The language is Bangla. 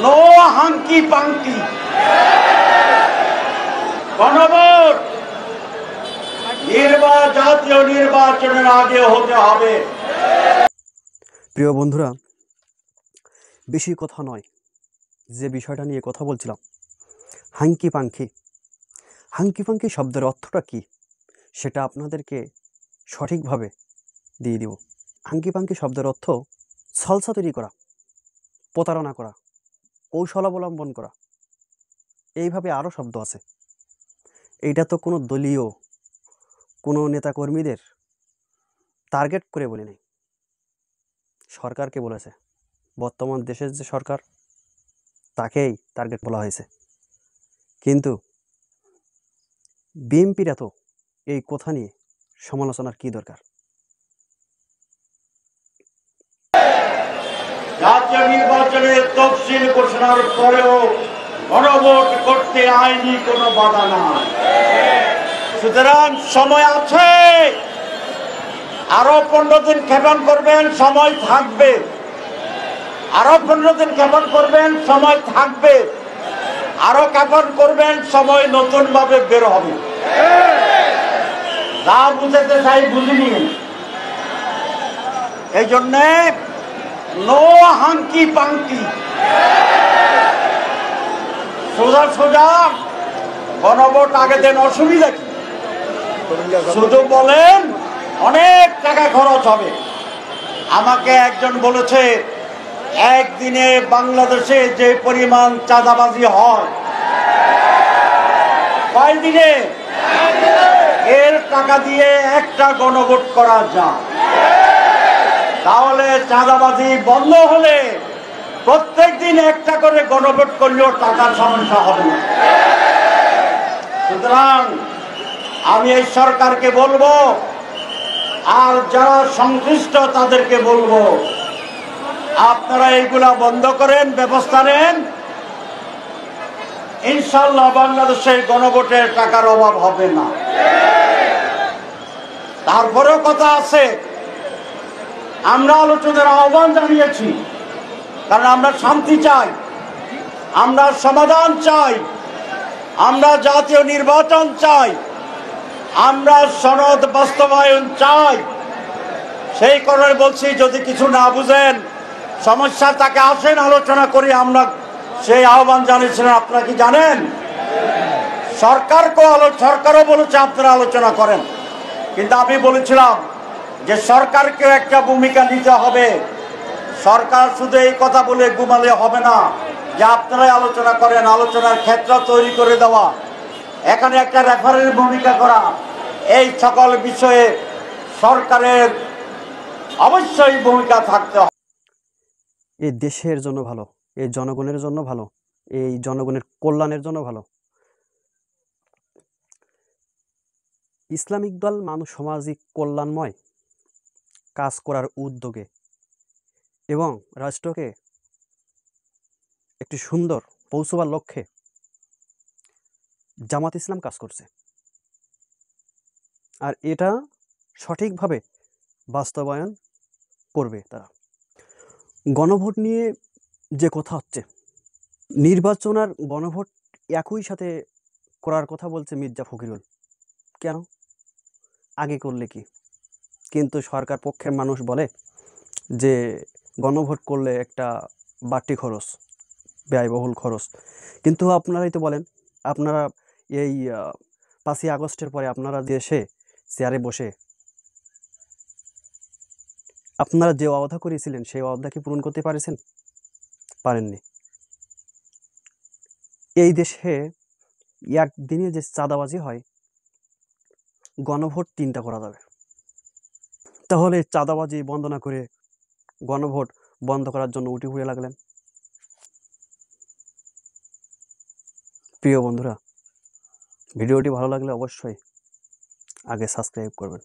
No hunky পাঙ্কি। গণভোট জাতীয় নির্বাচনের আগে হতে হবে। প্রিয় বন্ধুরা, বেশি কথা নয়, যে বিষয়টা নিয়ে কথা বলছিলাম, হাঙ্কি পাঙ্কি। হাঙ্কি পাঙ্কি শব্দের অর্থটা কি সেটা আপনাদেরকে সঠিকভাবে দিয়ে দিব। হাঙ্কি পাঙ্কি শব্দের অর্থ ছলসা তৈরি করা, প্রতারণা করা, কৌশল অবলম্বন করা, এইভাবে আরও শব্দ আছে। এইটা তো কোনো দলীয় কোনো নেতাকর্মীদের টার্গেট করে বলি নাই, সরকারকে বলেছে। বর্তমান দেশের যে সরকার, তাকেই টার্গেট বলা হয়েছে। কিন্তু বিএনপির এত এই কথা নিয়ে সমালোচনার কি দরকার? জাতীয় নির্বাচনের তফসিল ঘোষণার পরেও গণভোট করতে আইনি কোনো বাধা নাই। সুতরাং সময় আছে, আরো 15 দিন ক্ষেপণ করবেন, সময় থাকবে। আরো 15 দিন ক্ষেপণ করবেন, সময় থাকবে। আরো ক্ষেপণ করবেন, সময় নতুন ভাবে বের হবে। যা বুঝাতে চাই বুঝিনি। এই জন্যে নো হাঙ্কি পাঙ্কি, সোজা সোজা গণভোট আগে দেন। অসুবিধা কি? শুধু বলেন অনেক টাকা খরচ হবে। আমাকে একজন বলেছে, একদিনে বাংলাদেশে যে পরিমাণ চাঁদাবাজি হয়, কয় দিনে এর টাকা দিয়ে একটা গণভোট করা যায়। তাহলে চাঁদাবাজি বন্ধ হলে প্রত্যেক দিন একটা করে গণভোট করলেও টাকার সমস্যা হবে না। সুতরাং আমি এই সরকারকে বলবো, আর যারা সংশ্লিষ্ট তাদেরকে বলবো, আপনারা এইগুলা বন্ধ করেন, ব্যবস্থা নেন। ইনশাল্লাহ বাংলাদেশের গণভোটের টাকার অভাব হবে না। তারপরেও কথা আছে, আমরা আলোচনার আহ্বান জানিয়েছি, কারণ আমরা শান্তি চাই, আমরা সমাধান চাই, আমরা জাতীয় নির্বাচন চাই, আমরা সনদ বাস্তবায়ন চাই। সেই কারণে বলছি, যদি কিছু না বুঝেন, সমস্যা তাকে আসেন, আলোচনা করি। আমরা সেই আহ্বান জানিয়েছিলেন, আপনারা কি জানেন? সরকারও বলেছে আপনারা আলোচনা করেন। কিন্তু আমি বলেছিলাম যে সরকারকেও একটা ভূমিকা নিতে হবে। সরকার শুধু এই কথা বলে ঘুমালে হবে না যে আপনারাই আলোচনা করেন। আলোচনার ক্ষেত্র তৈরি করে দেওয়া, এখানে একটা রেফারের ভূমিকা করা, এই সকল বিষয়ে সরকারের অবশ্যই ভূমিকা থাকতে হবে। এই দেশের জন্য ভালো, এই জনগণের জন্য ভালো, এই জনগণের কল্যাণের জন্য ভালো। ইসলামিক দল মানুষ সামাজিক কল্যাণময় কাজ করার উদ্যোগে এবং রাষ্ট্রকে একটি সুন্দর পৌঁছবার লক্ষ্যে জামাত ইসলাম কাজ করছে। আর এটা সঠিকভাবে বাস্তবায়ন করবে তারা। গণভোট নিয়ে যে কথা হচ্ছে, নির্বাচন আর গণভোট একই সাথে করার কথা বলছে মির্জা ফখরুল। কেন? আগে করলে কি? কিন্তু সরকার পক্ষের মানুষ বলে যে গণভোট করলে একটা বাড়তি খরচ, ব্যয়বহুল খরচ। কিন্তু আপনারাই তো বলেন, আপনারা এই 5ই আগস্টের পরে আপনারা দেশে চেয়ারে বসে আপনারা যে ওয়াদা করেছিলেন সেই ওয়াদা কি পূরণ করতে পারেছেন? পারেননি। এই দেশে একদিনে যে চাঁদাবাজি হয়, গণভোট 3টা করা যাবে। তাহলে চাঁদাবাজি বন্ধ না করে গণভোট বন্ধ করার জন্য উঠে পড়ে লাগলেন। প্রিয় বন্ধুরা, ভিডিওটি ভালো লাগলে অবশ্যই আগে সাবস্ক্রাইব করবেন।